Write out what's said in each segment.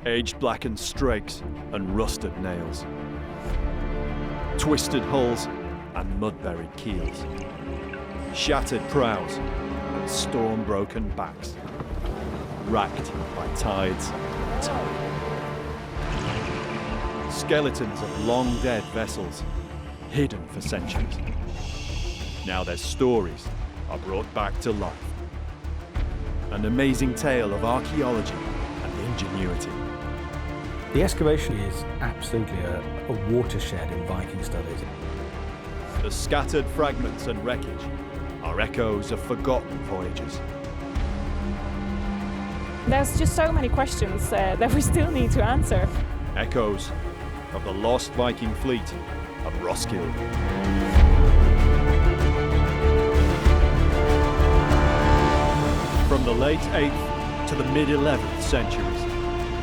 Aged blackened strakes and rusted nails. Twisted hulls and mud-buried keels. Shattered prows and storm-broken backs. Racked by tides and tide. Skeletons of long-dead vessels, hidden for centuries. Now their stories are brought back to life. An amazing tale of archaeology and ingenuity. The excavation is absolutely a watershed in Viking studies. The scattered fragments and wreckage are echoes of forgotten voyages. There's just so many questions that we still need to answer. Echoes of the lost Viking fleet of Roskilde. From the late 8th to the mid-11th centuries,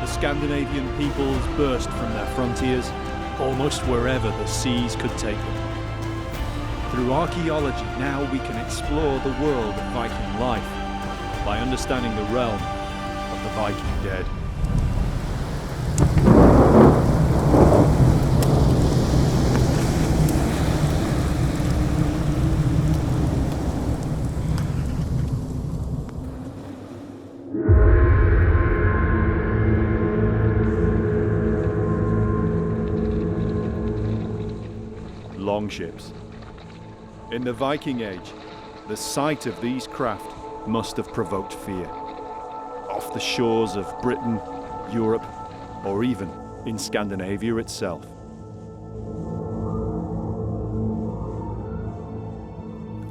the Scandinavian peoples burst from their frontiers almost wherever the seas could take them. Through archaeology, now we can explore the world of Viking life by understanding the realm of the Viking dead. Longships. In the Viking Age, the sight of these craft must have provoked fear. Off the shores of Britain, Europe, or even in Scandinavia itself.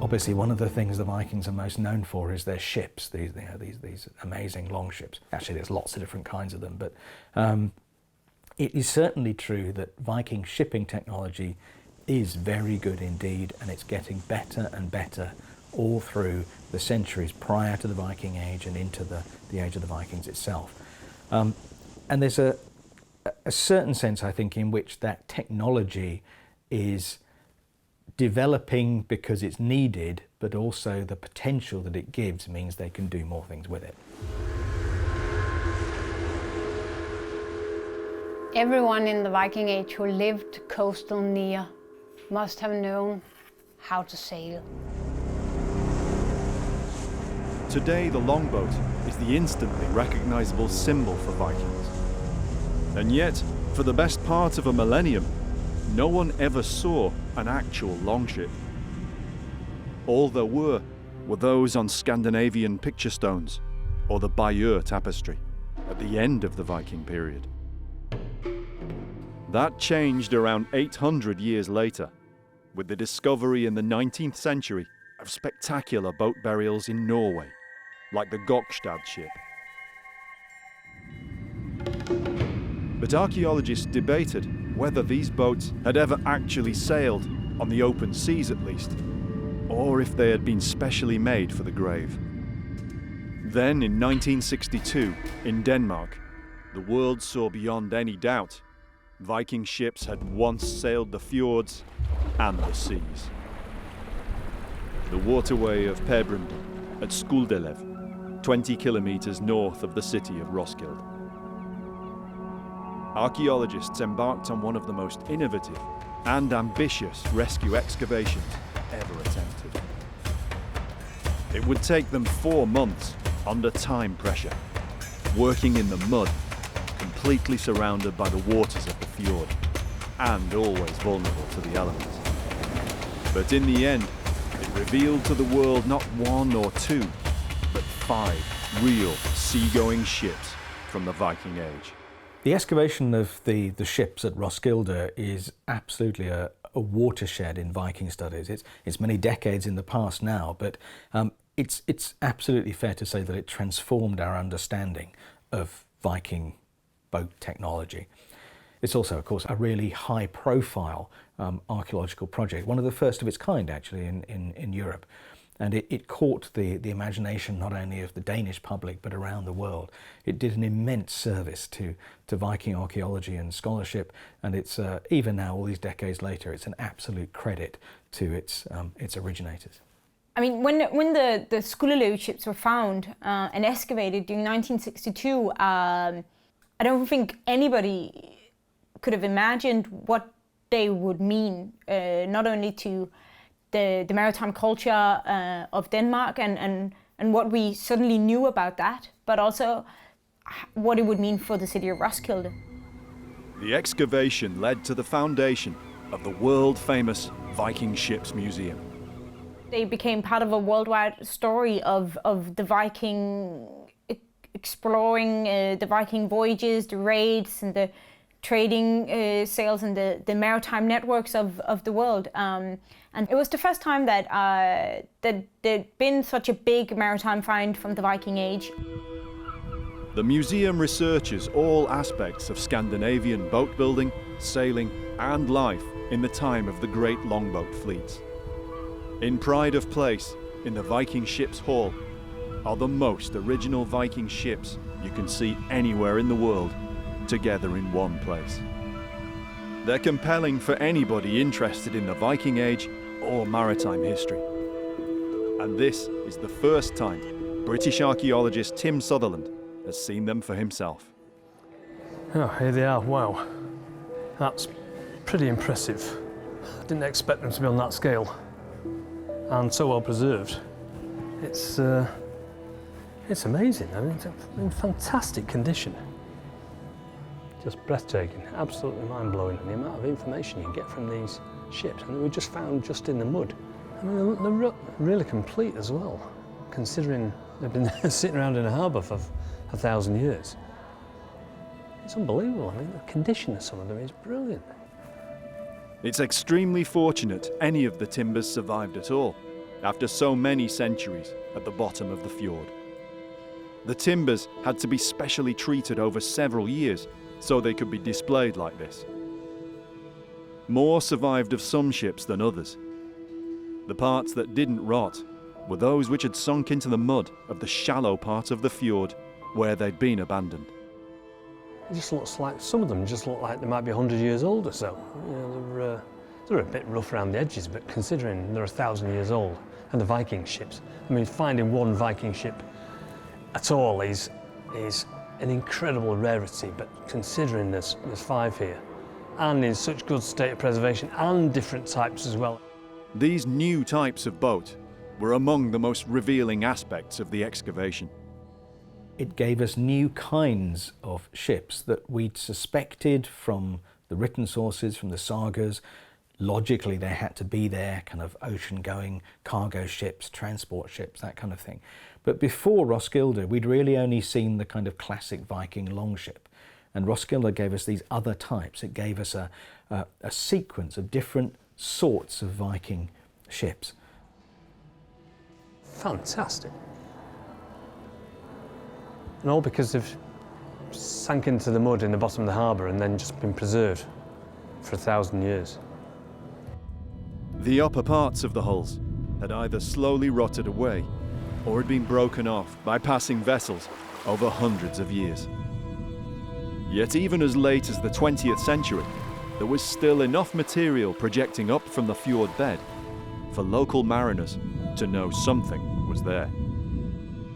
Obviously, one of the things the Vikings are most known for is their ships, these amazing longships. Actually, there's lots of different kinds of them, but it is certainly true that Viking shipping technology is very good indeed, and it's getting better and better all through the centuries prior to the Viking Age and into the age of the Vikings itself. And there's a certain sense, I think, in which that technology is developing because it's needed, but also the potential that it gives means they can do more things with it. Everyone in the Viking Age who lived coastal near must have known how to sail. Today, the longboat is the instantly recognizable symbol for Vikings. And yet, for the best part of a millennium, no one ever saw an actual longship. All there were those on Scandinavian picture stones or the Bayeux tapestry at the end of the Viking period. That changed around 800 years later, with the discovery in the 19th century of spectacular boat burials in Norway, like the Gokstad ship. But archaeologists debated whether these boats had ever actually sailed, on the open seas at least, or if they had been specially made for the grave. Then in 1962, in Denmark, the world saw beyond any doubt Viking ships had once sailed the fjords and the seas. The waterway of Pebrum at Skuldelev, 20 kilometers north of the city of Roskilde. Archaeologists embarked on one of the most innovative and ambitious rescue excavations ever attempted. It would take them 4 months under time pressure, working in the mud, completely surrounded by the waters of the fjord, and always vulnerable to the elements. But in the end, it revealed to the world not 1 or 2, but 5 real seagoing ships from the Viking Age. The excavation of the ships at Roskilde is absolutely a watershed in Viking studies. It's many decades in the past now, but it's absolutely fair to say that it transformed our understanding of Viking boat technology. It's also, of course, a really high-profile archaeological project, one of the first of its kind, actually, in Europe. And it caught the imagination not only of the Danish public, but around the world. It did an immense service to Viking archaeology and scholarship, and it's even now, all these decades later, it's an absolute credit to its originators. I mean, when the Skuldelev ships were found and excavated during 1962, I don't think anybody could have imagined what they would mean, not only to the maritime culture of Denmark and what we suddenly knew about that, but also what it would mean for the city of Roskilde. The excavation led to the foundation of the world-famous Viking Ships Museum. They became part of a worldwide story of the Viking exploring, the Viking voyages, the raids, and the trading sails and the maritime networks of the world. And it was the first time that there'd been such a big maritime find from the Viking Age. The museum researches all aspects of Scandinavian boat building, sailing, and life in the time of the great longboat fleets. In pride of place, in the Viking Ships Hall, are the most original Viking ships you can see anywhere in the world, together in one place. They're compelling for anybody interested in the Viking Age or maritime history. And this is the first time British archaeologist Tim Sutherland has seen them for himself. Oh, here they are, wow. That's pretty impressive. I didn't expect them to be on that scale and so well preserved. It's amazing. I mean, it's in fantastic condition. Just breathtaking, absolutely mind-blowing, and the amount of information you get from these ships, and they were just found just in the mud. I mean, they're really complete as well, considering they've been sitting around in a harbour for 1,000 years. It's unbelievable. I mean, the condition of some of them is brilliant. It's extremely fortunate any of the timbers survived at all, after so many centuries at the bottom of the fjord. The timbers had to be specially treated over several years so they could be displayed like this. More survived of some ships than others. The parts that didn't rot were those which had sunk into the mud of the shallow part of the fjord where they'd been abandoned. It just looks like, some of them just look like they might be 100 years old or so. You know, they're a bit rough around the edges, but considering they're 1,000 years old, and the Viking ships, I mean, finding one Viking ship at all is an incredible rarity, but considering there's 5 here, and in such good state of preservation, and different types as well. These new types of boat were among the most revealing aspects of the excavation. It gave us new kinds of ships that we'd suspected from the written sources, from the sagas. Logically, they had to be there, kind of ocean-going cargo ships, transport ships, that kind of thing. But before Roskilde, we'd really only seen the kind of classic Viking longship. And Roskilde gave us these other types. It gave us a sequence of different sorts of Viking ships. Fantastic. And all because they've sank into the mud in the bottom of the harbour and then just been preserved for 1,000 years. The upper parts of the hulls had either slowly rotted away or had been broken off by passing vessels over hundreds of years. Yet even as late as the 20th century, there was still enough material projecting up from the fjord bed for local mariners to know something was there.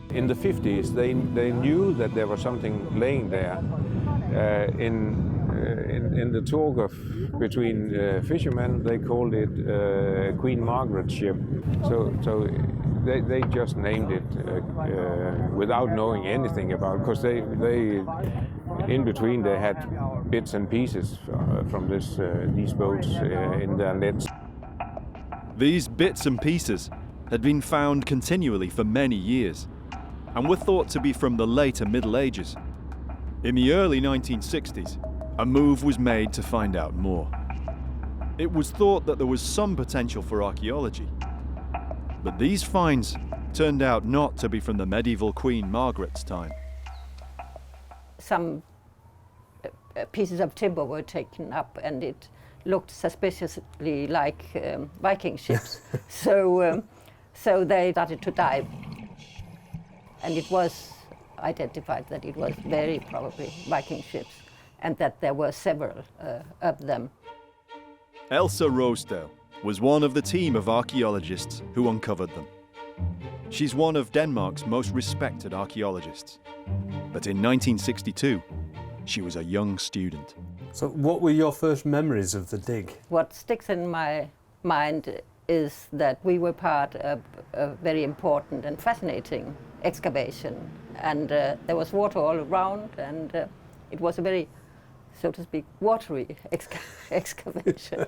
In the 50s, they knew that there was something laying there. In the talk between fishermen, they called it Queen Margaret ship. So they just named it without knowing anything about it, because they in between they had bits and pieces from these boats in their nets. These bits and pieces had been found continually for many years and were thought to be from the later Middle Ages. In the early 1960s, a move was made to find out more. It was thought that there was some potential for archaeology, but these finds turned out not to be from the medieval Queen Margaret's time. Some pieces of timber were taken up and it looked suspiciously like Viking ships. So they started to dive. And it was identified that it was very probably Viking ships and that there were several of them. Elsa Rosedale was one of the team of archaeologists who uncovered them. She's one of Denmark's most respected archaeologists. But in 1962, she was a young student. So what were your first memories of the dig? What sticks in my mind is that we were part of a very important and fascinating excavation, and there was water all around, and it was a very, so to speak, watery excavation.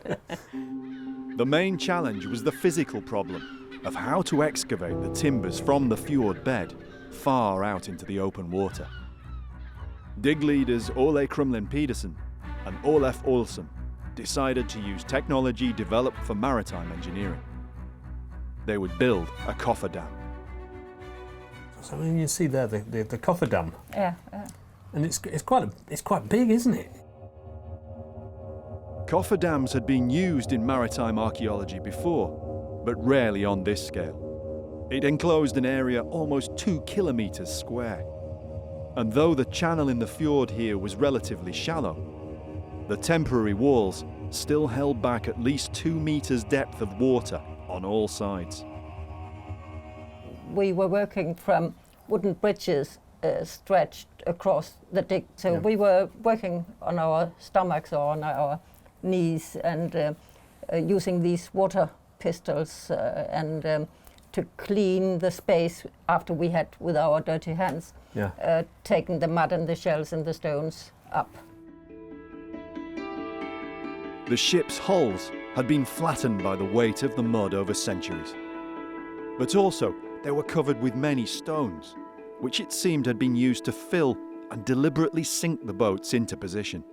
The main challenge was the physical problem of how to excavate the timbers from the fjord bed far out into the open water. Dig leaders Ole Krumlin Pedersen and Olaf Olsen decided to use technology developed for maritime engineering. They would build a cofferdam. So when you see there the cofferdam, Yeah. and it's quite big, isn't it? Cofferdams had been used in maritime archaeology before, but rarely on this scale. It enclosed an area almost 2 kilometres square. And though the channel in the fjord here was relatively shallow, the temporary walls still held back at least 2 metres depth of water on all sides. We were working from wooden bridges stretched across the dig. So Yeah. we were working on our stomachs or on our knees and using these water pistols to clean the space after we had, with our dirty hands, taken the mud and the shells and the stones up. The ship's hulls had been flattened by the weight of the mud over centuries. But also, they were covered with many stones, which it seemed had been used to fill and deliberately sink the boats into position.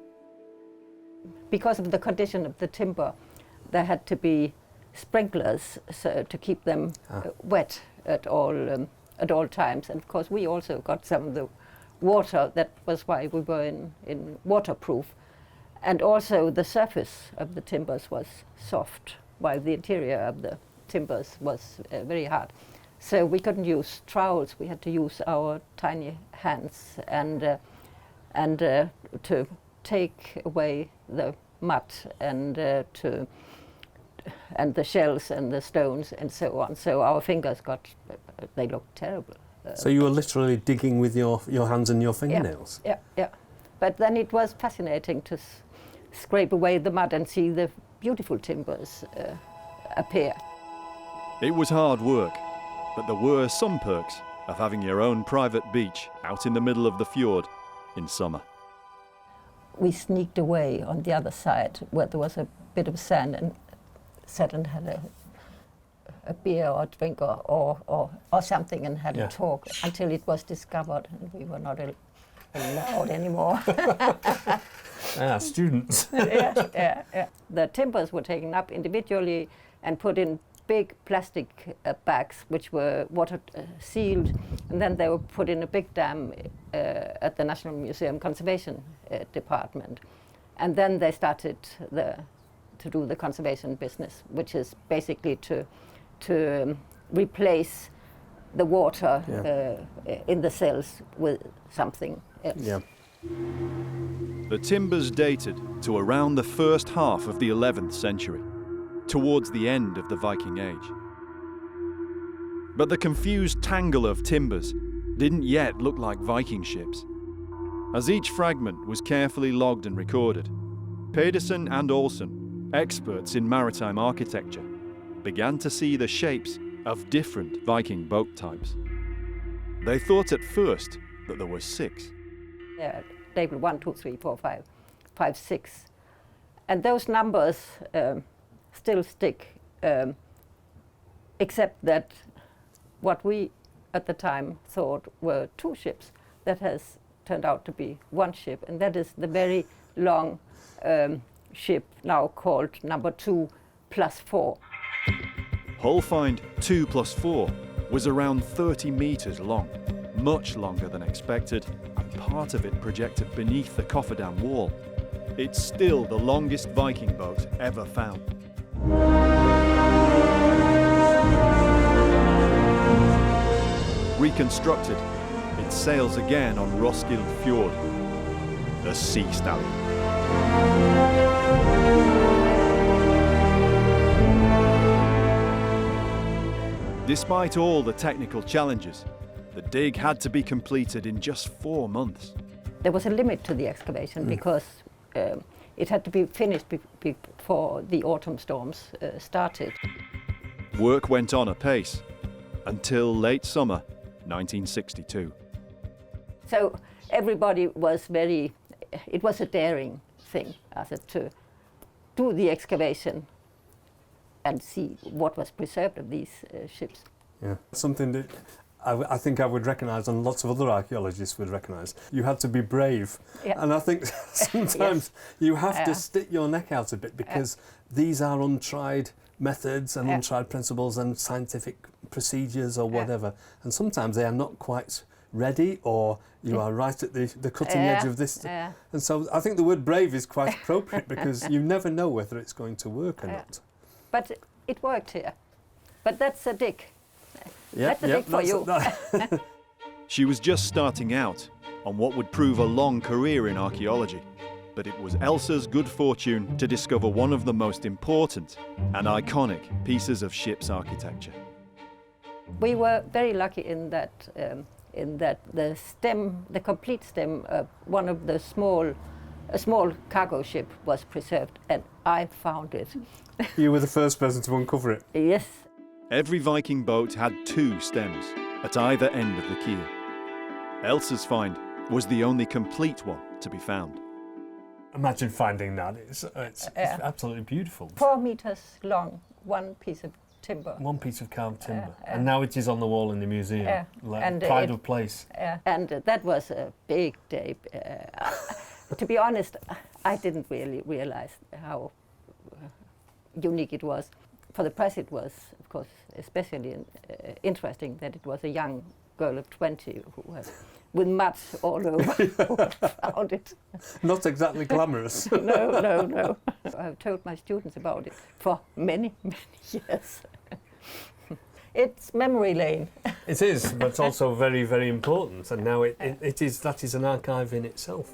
Because of the condition of the timber, there had to be sprinklers to keep them wet at all times. And of course, we also got some of the water. That was why we were in waterproof. And also, the surface of the timbers was soft, while the interior of the timbers was very hard. So we couldn't use trowels. We had to use our tiny hands and to take away the mud and the shells and the stones and so on. So our fingers they looked terrible. So you were literally digging with your hands and your fingernails? Yeah. But then it was fascinating to scrape away the mud and see the beautiful timbers appear. It was hard work, but there were some perks of having your own private beach out in the middle of the fjord in summer. We sneaked away on the other side where there was a bit of sand and sat and had a beer or a drink or something and had a talk until it was discovered and we were not allowed anymore. Students. Yeah. The timbers were taken up individually and put in big plastic bags which were water sealed, and then they were put in a big dam at the National Museum Conservation Department. And then they started to do the conservation business, which is basically to replace the water in the cells with something else. Yeah. The timbers dated to around the first half of the 11th century, towards the end of the Viking Age. But the confused tangle of timbers didn't yet look like Viking ships. As each fragment was carefully logged and recorded, Pedersen and Olsen, experts in maritime architecture, began to see the shapes of different Viking boat types. They thought at first that there were 6. Table 1, 2, 3, 4, 5, 6. And those numbers still stick, except that what we at the time thought were 2 ships, that has turned out to be 1 ship, and that is the very long ship now called number 2 plus 4. Hull find 2 plus 4 was around 30 metres long, much longer than expected, and part of it projected beneath the cofferdam wall. It's still the longest Viking boat ever found. Reconstructed, it sails again on Roskilde Fjord, the Sea Stallion. Despite all the technical challenges, the dig had to be completed in just 4 months. there was a limit to the excavation because it had to be finished before the autumn storms started. Work went on apace until late summer 1962. So everybody was it was a daring thing to do the excavation and see what was preserved of these ships. Yeah, something that I think I would recognise and lots of other archaeologists would recognise. You had to be brave. Yeah. And I think sometimes you have to stick your neck out a bit because these are untried methods and untried principles and scientific procedures or whatever. And sometimes they are not quite ready, or you are right at the cutting edge of this. And so I think the word brave is quite appropriate because you never know whether it's going to work or not. But it worked here. But that's a dig. That's a dig for you. She was just starting out on what would prove a long career in archaeology. But it was Elsa's good fortune to discover one of the most important and iconic pieces of ship's architecture. We were very lucky in that the stem, the complete stem of one of the a small cargo ship was preserved, and I found it. You were the first person to uncover it? Yes. Every Viking boat had 2 stems at either end of the keel. Elsa's find was the only complete one to be found. Imagine finding that. It's absolutely beautiful. 4 meters long, one piece of timber. One piece of carved timber. And now it is on the wall in the museum. Pride of place. And that was a big day. To be honest, I didn't really realize how unique it was. For the press it was, of course, especially interesting that it was a young girl of 20 who was with mud all over who found it. Not exactly glamorous. No. I've told my students about it for many, many years. It's memory lane. It is, but it's also very, very important. And now that is an archive in itself.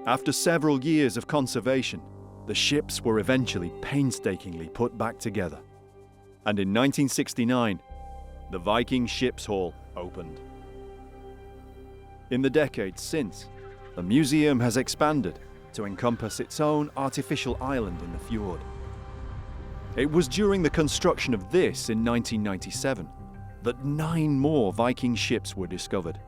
After several years of conservation, the ships were eventually painstakingly put back together. And in 1969, the Viking Ships Hall opened. In the decades since, the museum has expanded to encompass its own artificial island in the fjord. It was during the construction of this in 1997 that 9 more Viking ships were discovered.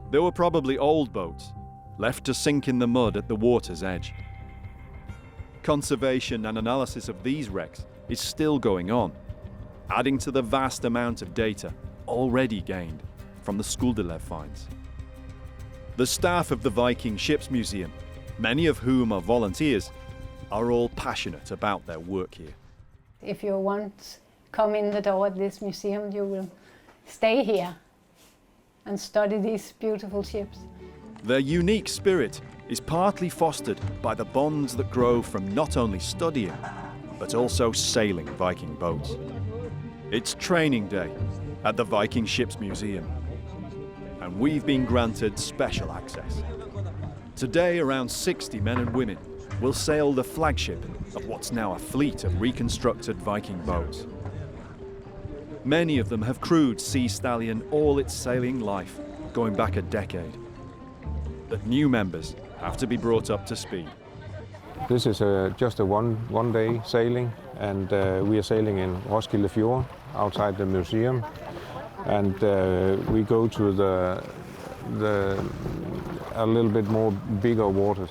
They were probably old boats, left to sink in the mud at the water's edge. Conservation and analysis of these wrecks is still going on, adding to the vast amount of data already gained from the Skulldelev finds. The staff of the Viking Ships Museum, many of whom are volunteers, are all passionate about their work here. If you once come in the door at this museum, you will stay here and study these beautiful ships. Their unique spirit is partly fostered by the bonds that grow from not only studying, but also sailing Viking boats. It's training day at the Viking Ships Museum, and we've been granted special access. Today, around 60 men and women will sail the flagship of what's now a fleet of reconstructed Viking boats. Many of them have crewed Sea Stallion all its sailing life, going back a decade. But new members have to be brought up to speed. This is just a one-day sailing, and we are sailing in Roskilde Fjord outside the museum, and we go to a little bit more bigger waters.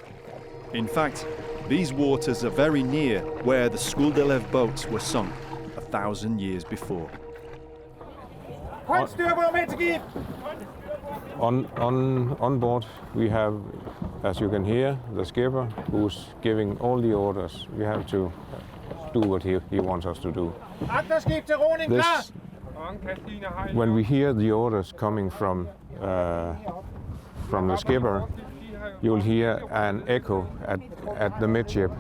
In fact, these waters are very near where the Skulldelev boats were sunk 1,000 years before. On board we have, as you can hear, the skipper who's giving all the orders. We have to do what he wants us to do. This, when we hear the orders coming from the skipper, you'll hear an echo at the midship.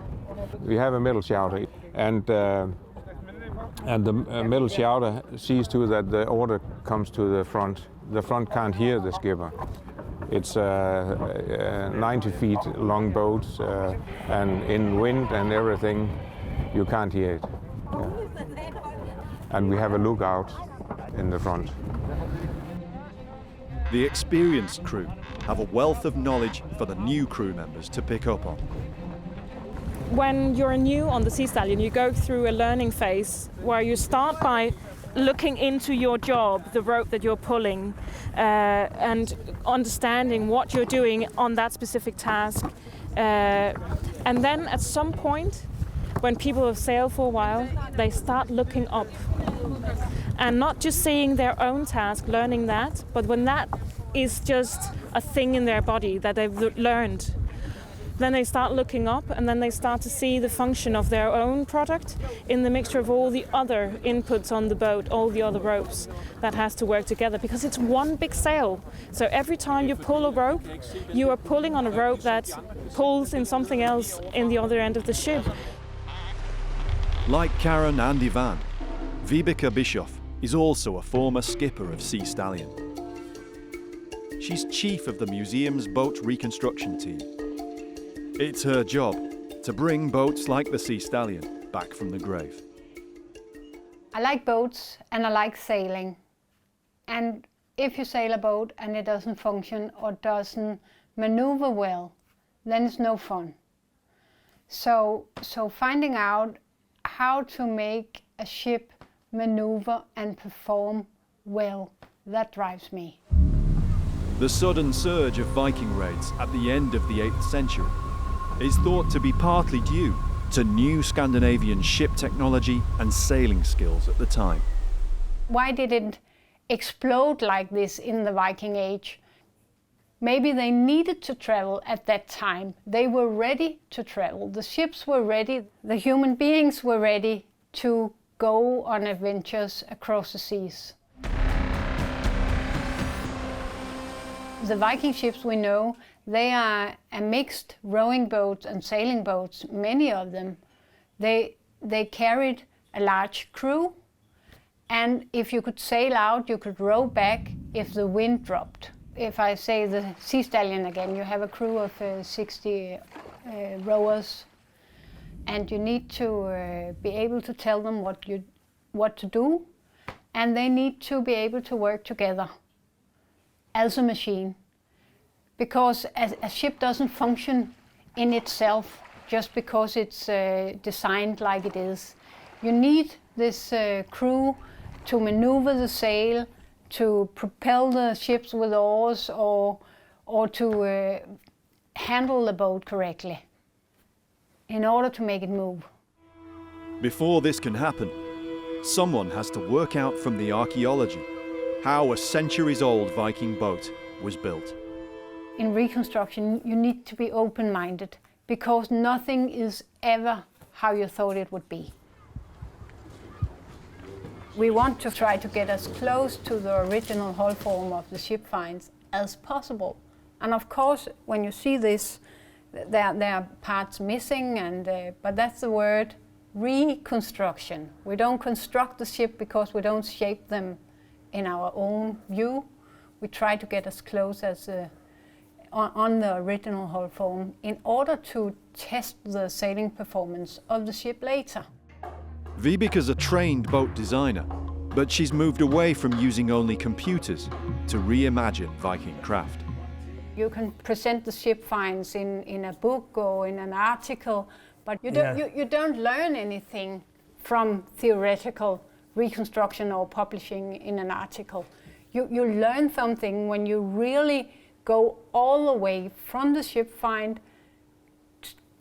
We have a middle shouter, and the middle shouter sees to that the order comes to the front. The front can't hear the skipper. It's a 90 feet long boat, and in wind and everything, you can't hear it. Yeah. And we have a lookout in the front. The experienced crew have a wealth of knowledge for the new crew members to pick up on. When you're new on the Sea Stallion, you go through a learning phase where you start by looking into your job, the rope that you're pulling, and understanding what you're doing on that specific task. And then at some point, when people have sailed for a while, they start looking up. And not just seeing their own task, learning that, but when that is just a thing in their body that they've learned, then they start looking up, and then they start to see the function of their own product in the mixture of all the other inputs on the boat, all the other ropes that has to work together, because it's one big sail. So every time you pull a rope, you are pulling on a rope that pulls in something else in the other end of the ship. Like Karen and Ivan, Vibeke Bischoff is also a former skipper of Sea Stallion. She's chief of the museum's boat reconstruction team. It's her job to bring boats like the Sea Stallion back from the grave. I like boats and I like sailing. And if you sail a boat and it doesn't function or doesn't maneuver well, then it's no fun. So finding out how to make a ship maneuver and perform well, that drives me. The sudden surge of Viking raids at the end of the 8th century is thought to be partly due to new Scandinavian ship technology and sailing skills at the time. Why did it explode like this in the Viking Age? Maybe they needed to travel at that time. They were ready to travel. The ships were ready. The human beings were ready to go on adventures across the seas. The Viking ships we know, they are a mixed rowing boats and sailing boats, many of them. They carried a large crew, and if you could sail out, you could row back if the wind dropped. If I say the Sea Stallion again, you have a crew of 60 rowers, and you need to be able to tell them what to do, and they need to be able to work together as a machine. Because a ship doesn't function in itself just because it's designed like it is. You need this crew to maneuver the sail, to propel the ships with oars, or to handle the boat correctly in order to make it move. Before this can happen, someone has to work out from the archaeology how a centuries-old Viking boat was built. In reconstruction, you need to be open-minded, because nothing is ever how you thought it would be. We want to try to get as close to the original hull form of the ship finds as possible. And of course, when you see this, there are parts missing, but that's the word reconstruction. We don't construct the ship because we don't shape them in our own view. We try to get as close as on the original hull form in order to test the sailing performance of the ship later. Vibike's a trained boat designer, but she's moved away from using only computers to reimagine Viking craft. You can present the ship finds in a book or in an article, but you don't learn anything from theoretical reconstruction or publishing in an article. You learn something when you really go all the way from the ship find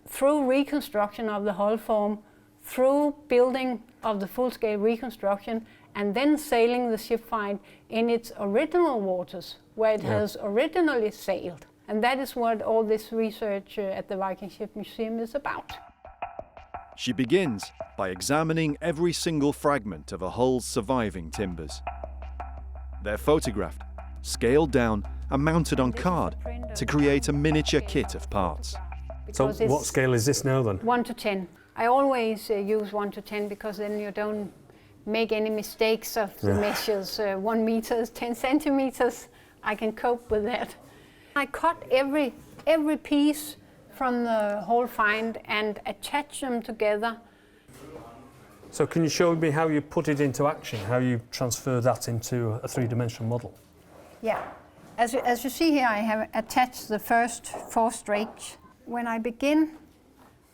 through reconstruction of the hull form, through building of the full-scale reconstruction, and then sailing the ship find in its original waters, where it has originally sailed. And that is what all this research at the Viking Ship Museum is about. She begins by examining every single fragment of a hull's surviving timbers. They're photographed, scaled down, and mounted on card to create a miniature kit of parts. So what scale is this now then? 1 to 10. I always use 1 to 10 because then you don't make any mistakes of the measures. 1 meter is 10 centimeters. I can cope with that. I cut every piece from the whole find and attach them together. So can you show me how you put it into action, how you transfer that into a three-dimensional model? Yeah. As you see here, I have attached the first 4 strakes. When I begin,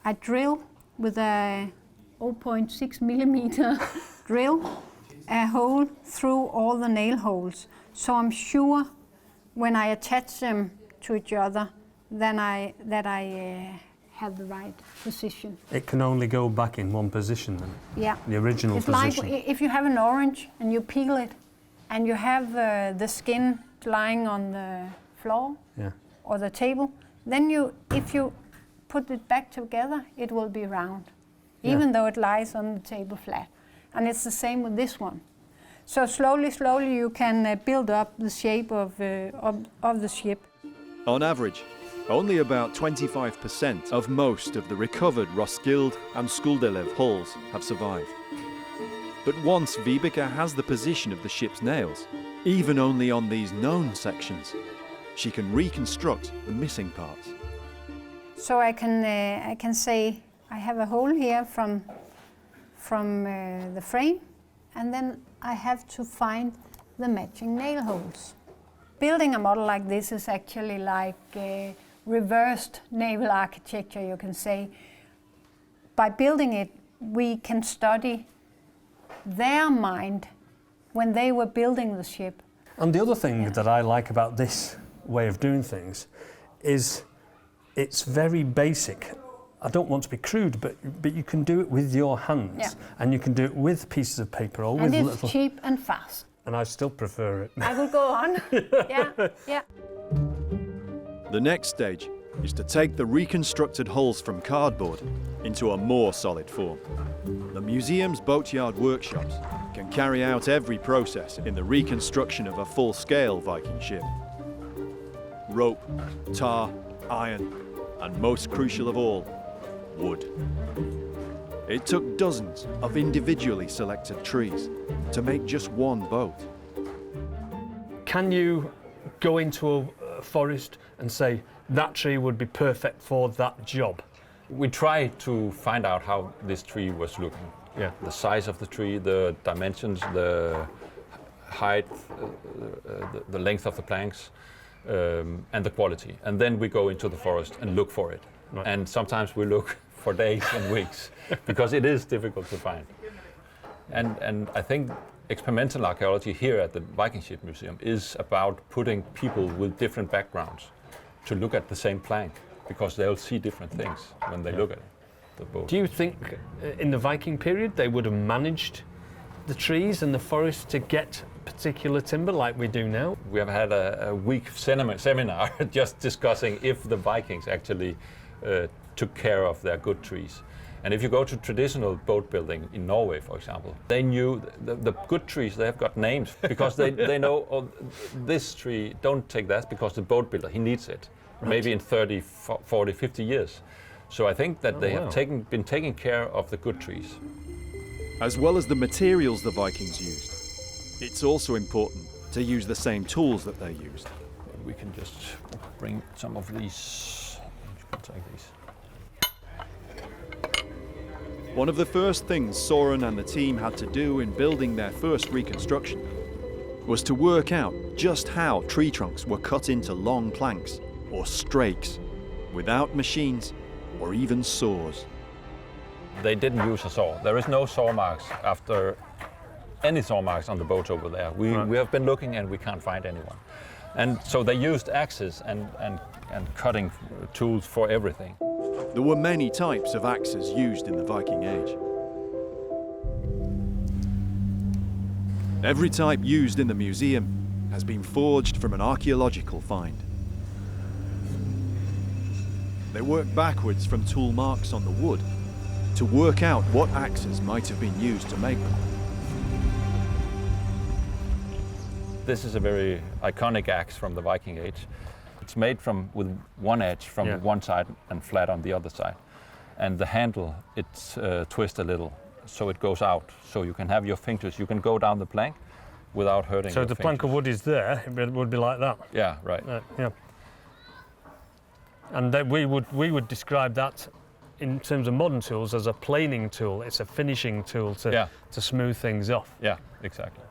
I drill with a 0.6 millimeter drill a hole through all the nail holes. So I'm sure when I attach them to each other, then that I have the right position. It can only go back in one position then? Yeah. The original it's position? Like if you have an orange and you peel it and you have the skin lying on the floor or the table, then if you put it back together, it will be round, even though it lies on the table flat. And it's the same with this one. So slowly you can build up the shape of the ship. On average, only about 25% of most of the recovered Roskilde and Skuldelev hulls have survived. But once Vibeke has the position of the ship's nails, even only on these known sections, she can reconstruct the missing parts. So I can say I have a hole here from the frame, and then I have to find the matching nail holes. Building a model like this is actually like reversed naval architecture, you can say. By building it, we can study their mind when they were building the ship. And the other thing that I like about this way of doing things is it's very basic. I don't want to be crude, but you can do it with your hands, and you can do it with pieces of paper or with and little... it's cheap and fast. And I still prefer it. I will go on. Yeah. The next stage is to take the reconstructed hulls from cardboard into a more solid form. The museum's boatyard workshops can carry out every process in the reconstruction of a full-scale Viking ship. Rope, tar, iron, and most crucial of all, wood. It took dozens of individually selected trees to make just one boat. Can you go into a forest and say that tree would be perfect for that job? We try to find out how this tree was looking. Yeah. The size of the tree, the dimensions, the height, the length of the planks, and the quality. And then we go into the forest and look for it. Right. And sometimes we look for days and weeks because it is difficult to find. And I think experimental archaeology here at the Viking Ship Museum is about putting people with different backgrounds to look at the same plank, because they'll see different things when they look at the boat. Do you think in the Viking period they would have managed the trees and the forest to get particular timber like we do now? We have had a week seminar just discussing if the Vikings actually took care of their good trees. And if you go to traditional boat building in Norway, for example, they knew the good trees, they have got names because they know, oh, this tree, don't take that because the boat builder, he needs it. Right. Maybe in 30, 40, 50 years. So I think that they have been taking care of the good trees. As well as the materials the Vikings used, it's also important to use the same tools that they used. We can just bring some of these, you can take these. One of the first things Soren and the team had to do in building their first reconstruction was to work out just how tree trunks were cut into long planks or strakes without machines or even saws. They didn't use a saw. There is no saw marks after any saw marks on the boats over there. We have been looking and we can't find anyone. And so they used axes and cutting tools for everything. There were many types of axes used in the Viking Age. Every type used in the museum has been forged from an archaeological find. They work backwards from tool marks on the wood to work out what axes might have been used to make them. This is a very iconic axe from the Viking Age. It's made with one edge from one side and flat on the other side. And the handle, it's twists a little, so it goes out. So you can have your fingers, you can go down the plank without hurting your fingers. So the plank of wood is there, it would be like that? Yeah, right. Yeah. And that we would describe that in terms of modern tools as a planing tool. It's a finishing tool to smooth things off. Yeah, exactly.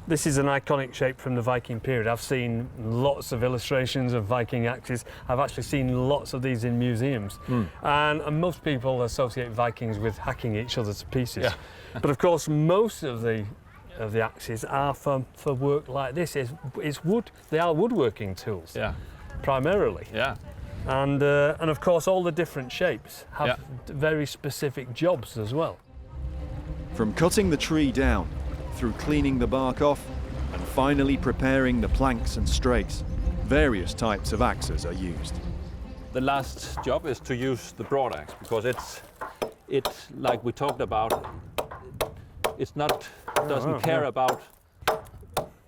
This is an iconic shape from the Viking period. I've seen lots of illustrations of Viking axes. I've actually seen lots of these in museums. And most people associate Vikings with hacking each other to pieces. Yeah. But of course, most of the axes are for work like this. It's wood. They are woodworking tools, Yeah. primarily. Yeah. And of course, all the different shapes have very specific jobs as well. From cutting the tree down, through cleaning the bark off, and finally preparing the planks and strakes, various types of axes are used. The last job is to use the broad axe, because it's like we talked about. It's not doesn't care about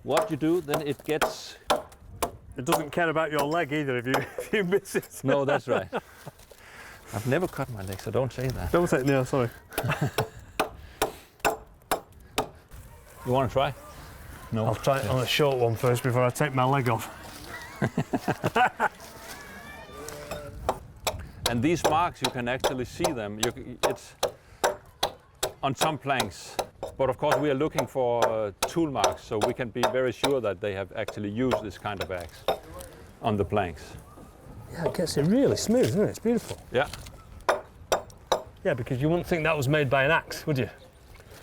what you do. Then it gets. It doesn't care about your leg either if you miss it. No, that's right. I've never cut my leg, so don't say that. Don't say no. Sorry. You want to try? No. I'll try it on a short one first before I take my leg off. And these marks, you can actually see them. It's on some planks. But of course, we are looking for tool marks, so we can be very sure that they have actually used this kind of axe on the planks. Yeah, it gets it really smooth, isn't it? It's beautiful. Yeah. Yeah, because you wouldn't think that was made by an axe, would you?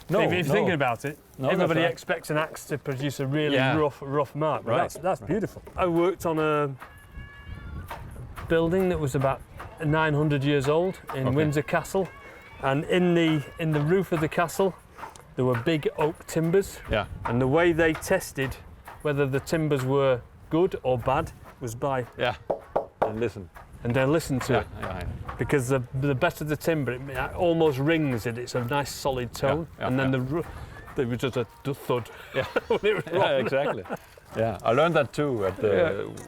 No, if you're thinking about it, No, everybody that's right. expects an axe to produce a really Yeah. rough mark. But Right. that's beautiful. I worked on a building that was about 900 years old in Windsor Castle, and in the roof of the castle there were big oak timbers. Yeah. And the way they tested whether the timbers were good or bad was by Yeah. And listen. and they listened to it. Yeah. Because the better the timber, it almost rings it. It's a nice solid tone, Yeah, and then there was just a thud. Yeah. when it was Yeah, wrong. exactly. Yeah, I learned that too at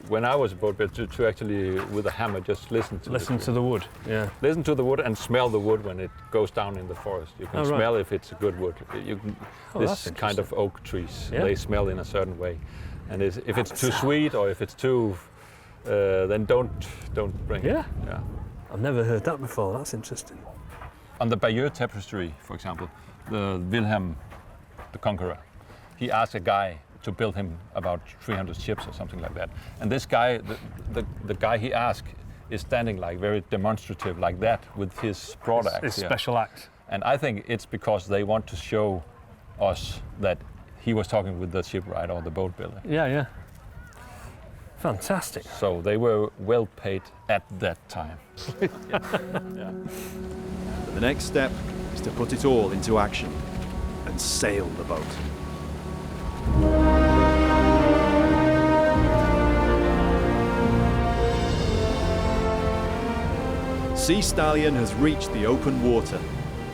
when I was a boat builder, to actually with a hammer just listen to the wood. Yeah. listen to the wood and smell the wood when it goes down in the forest. You can Oh, right. smell if it's a good wood. You can, that's this kind of oak trees, Yeah. they smell in a certain way, and if it's too sweet or if it's too, then don't bring it. Yeah. Yeah. I've never heard that before. That's interesting. On the Bayeux tapestry, for example, the Wilhelm the Conqueror, he asked a guy to build him about 300 ships or something like that. And this guy, the guy he asked, is standing like very demonstrative like that with his broad axe. It's here. special axe. And I think it's because they want to show us that he was talking with the shipwright or the boat builder. Yeah. Fantastic. So they were well paid at that time. Yeah. But the next step is to put it all into action and sail the boat. Sea Stallion has reached the open water,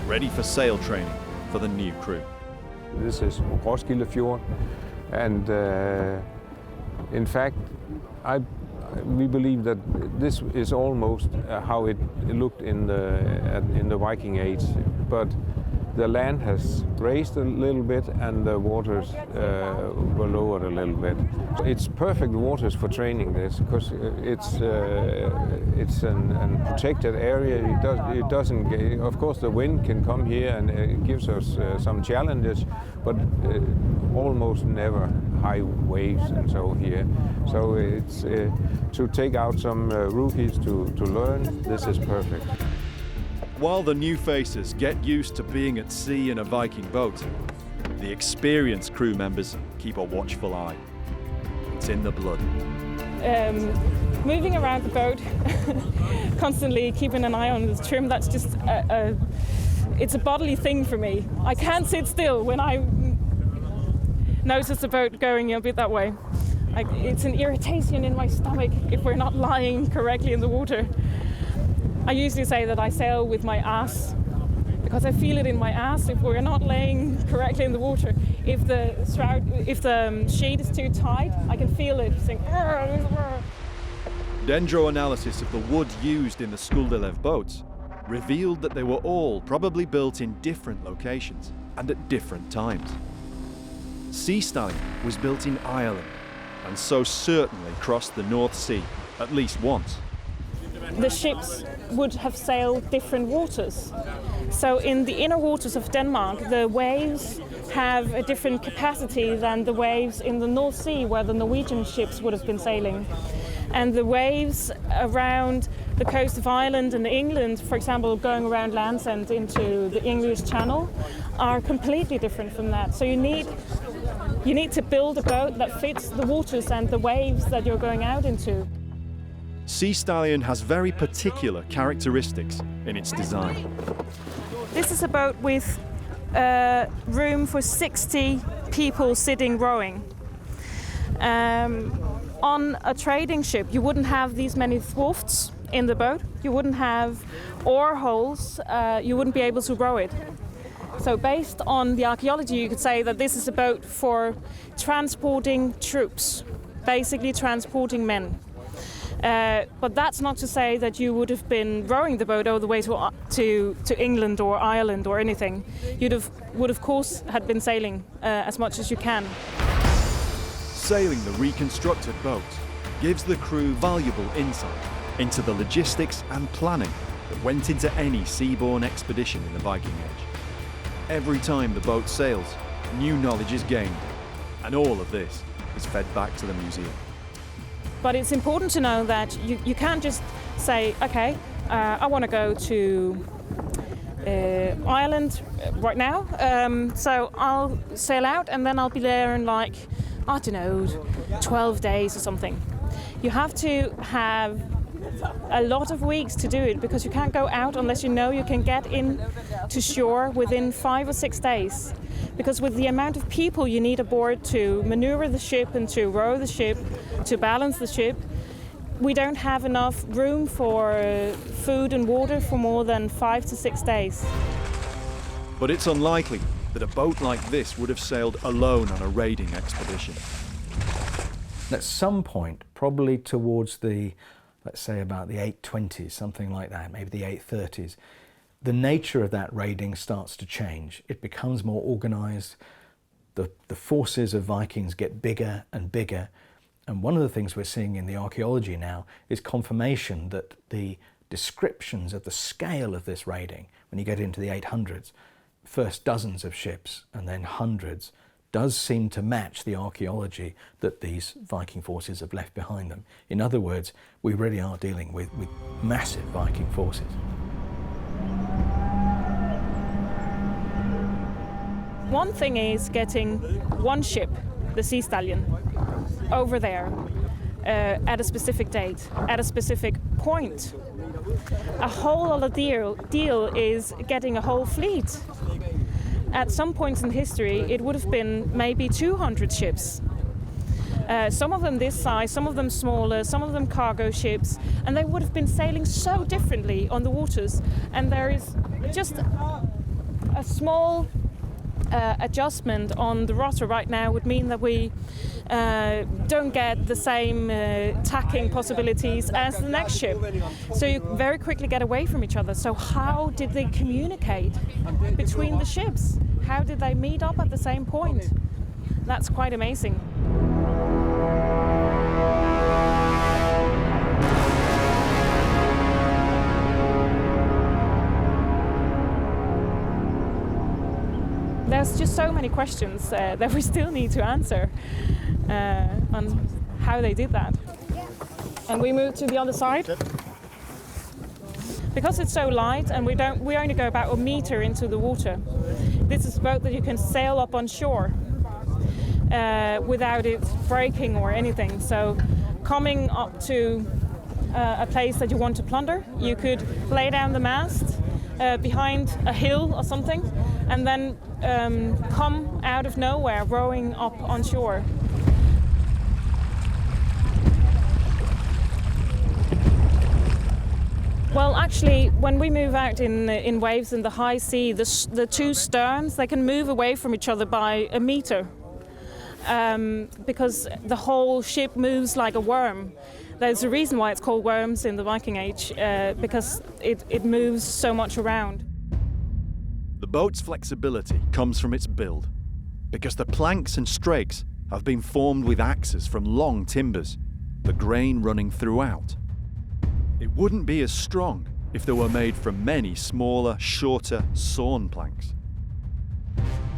ready for sail training for the new crew. This is Roskilde Fjord, and in fact, we believe that this is almost how it looked in the Viking Age, but the land has raised a little bit and the waters were lowered a little bit. It's perfect waters for training this, because it's a protected area. It doesn't. Of course, the wind can come here and it gives us some challenges, but almost never high waves and so here. So it's to take out some rookies to learn. This is perfect. While the new faces get used to being at sea in a Viking boat, the experienced crew members keep a watchful eye. It's in the blood. Moving around the boat, constantly keeping an eye on the trim, that's just it's a bodily thing for me. I can't sit still when I notice the boat going a bit that way. It's an irritation in my stomach if we're not lying correctly in the water. I usually say that I sail with my ass, because I feel it in my ass if we're not laying correctly in the water. If the sheet is too tight, I can feel it saying. Dendro-analysis of the wood used in the Skulderlev boats revealed that they were all probably built in different locations and at different times. Sea Stallion was built in Ireland and so certainly crossed the North Sea at least once. The ships would have sailed different waters. So in the inner waters of Denmark, the waves have a different capacity than the waves in the North Sea where the Norwegian ships would have been sailing. And the waves around the coast of Ireland and England, for example, going around Landsend into the English Channel, are completely different from that. So you need to build a boat that fits the waters and the waves that you're going out into. Sea Stallion has very particular characteristics in its design. This is a boat with room for 60 people sitting rowing. On a trading ship, you wouldn't have these many thwarts in the boat. You wouldn't have oar holes. You wouldn't be able to row it. So based on the archaeology, you could say that this is a boat for transporting troops, basically transporting men. But that's not to say that you would have been rowing the boat all the way to England or Ireland or anything. Would of course had been sailing as much as you can. Sailing the reconstructed boat gives the crew valuable insight into the logistics and planning that went into any seaborne expedition in the Viking Age. Every time the boat sails, new knowledge is gained, and all of this is fed back to the museum. But it's important to know that you can't just say, okay, I want to go to Ireland right now, so I'll sail out and then I'll be there in like, I don't know, 12 days or something. You have to have a lot of weeks to do it because you can't go out unless you know you can get in to shore within 5 or 6 days. Because with the amount of people you need aboard to maneuver the ship and to row the ship, to balance the ship, we don't have enough room for food and water for more than 5 to 6 days. But it's unlikely that a boat like this would have sailed alone on a raiding expedition. At some point, probably towards the, let's say about the 820s, something like that, maybe the 830s, the nature of that raiding starts to change. It becomes more organized. The forces of Vikings get bigger and bigger. And one of the things we're seeing in the archaeology now is confirmation that the descriptions of the scale of this raiding, when you get into the 800s, first dozens of ships and then hundreds, does seem to match the archaeology that these Viking forces have left behind them. In other words, we really are dealing with massive Viking forces. One thing is getting one ship, the Sea Stallion, over there at a specific date, at a specific point. A whole other deal is getting a whole fleet. At some points in history, it would have been maybe 200 ships. Some of them this size, some of them smaller, some of them cargo ships, and they would have been sailing so differently on the waters. And there is just a small adjustment on the rudder right now would mean that we don't get the same tacking possibilities as the next ship. So you very quickly get away from each other. So how did they communicate between the ships? How did they meet up at the same point? That's quite amazing. There's just so many questions that we still need to answer on how they did that. And we move to the other side. Because it's so light and we only go about a meter into the water. This is a boat that you can sail up on shore without it breaking or anything. So coming up to a place that you want to plunder, you could lay down the mast behind a hill or something and then come out of nowhere rowing up on shore. Well, actually, when we move out in waves in the high sea, the two sterns, they can move away from each other by a meter because the whole ship moves like a worm. There's a reason why it's called worms in the Viking Age, because it moves so much around. The boat's flexibility comes from its build, because the planks and strakes have been formed with axes from long timbers, the grain running throughout. It wouldn't be as strong if they were made from many smaller, shorter sawn planks.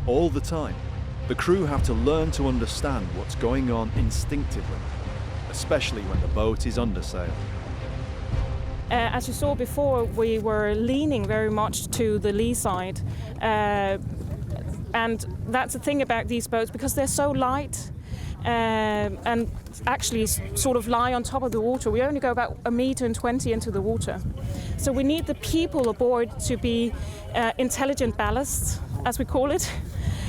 All the time, the crew have to learn to understand what's going on instinctively, especially when the boat is under sail. As you saw before, we were leaning very much to the lee side. And that's the thing about these boats, because they're so light and actually sort of lie on top of the water. We only go about 1.20 meters into the water. So we need the people aboard to be intelligent ballast, as we call it.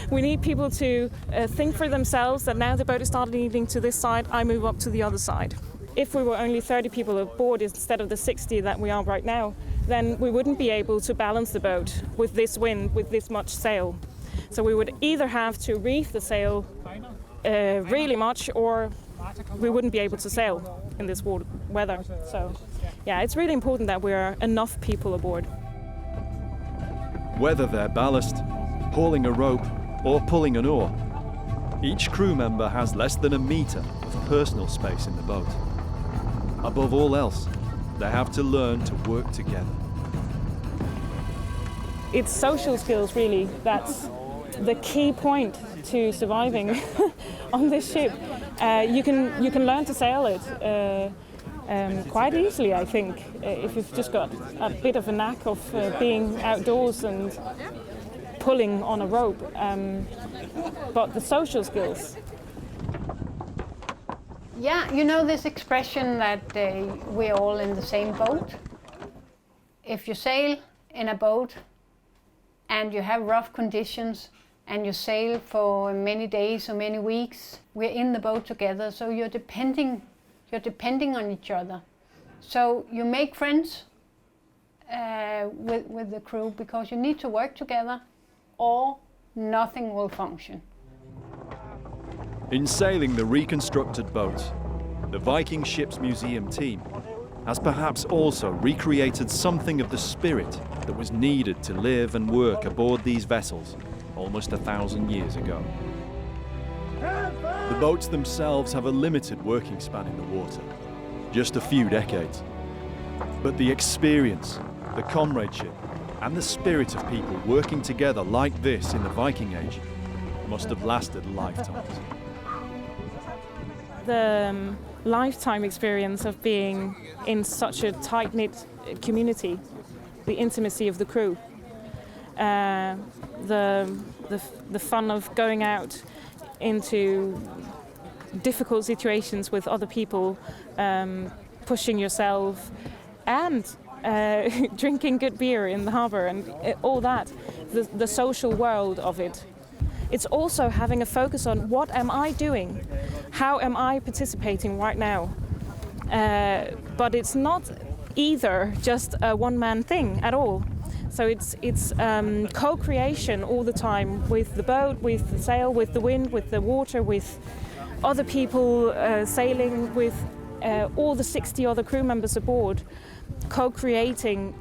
We need people to think for themselves that now the boat is starting leaning to this side, I move up to the other side. If we were only 30 people aboard instead of the 60 that we are right now, then we wouldn't be able to balance the boat with this wind, with this much sail. So we would either have to reef the sail really much, or we wouldn't be able to sail in this weather. So yeah, it's really important that we're enough people aboard. Whether they're ballast, hauling a rope, or pulling an oar, each crew member has less than 1 meter of personal space in the boat. Above all else, they have to learn to work together. It's social skills, really, that's the key point to surviving on this ship. You can learn to sail it quite easily, I think, if you've just got a bit of a knack of being outdoors and pulling on a rope. But the social skills. Yeah, you know this expression that we're all in the same boat? If you sail in a boat and you have rough conditions and you sail for many days or many weeks, we're in the boat together, so you're depending on each other. So you make friends with the crew, because you need to work together or nothing will function. In sailing the reconstructed boat, the Viking Ships Museum team has perhaps also recreated something of the spirit that was needed to live and work aboard these vessels almost 1,000 years ago. The boats themselves have a limited working span in the water, just a few decades. But the experience, the comradeship, and the spirit of people working together like this in the Viking Age must have lasted lifetimes. The lifetime experience of being in such a tight-knit community, the intimacy of the crew, the fun of going out into difficult situations with other people, pushing yourself, and drinking good beer in the harbour, and all that, the social world of it. It's also having a focus on what am I doing? How am I participating right now? But it's not either just a one-man thing at all. So it's co-creation all the time with the boat, with the sail, with the wind, with the water, with other people sailing, with all the 60 other crew members aboard, co-creating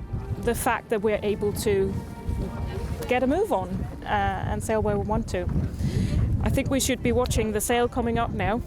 the fact that we're able to get a move on and sail where we want to. I think we should be watching the sail coming up now.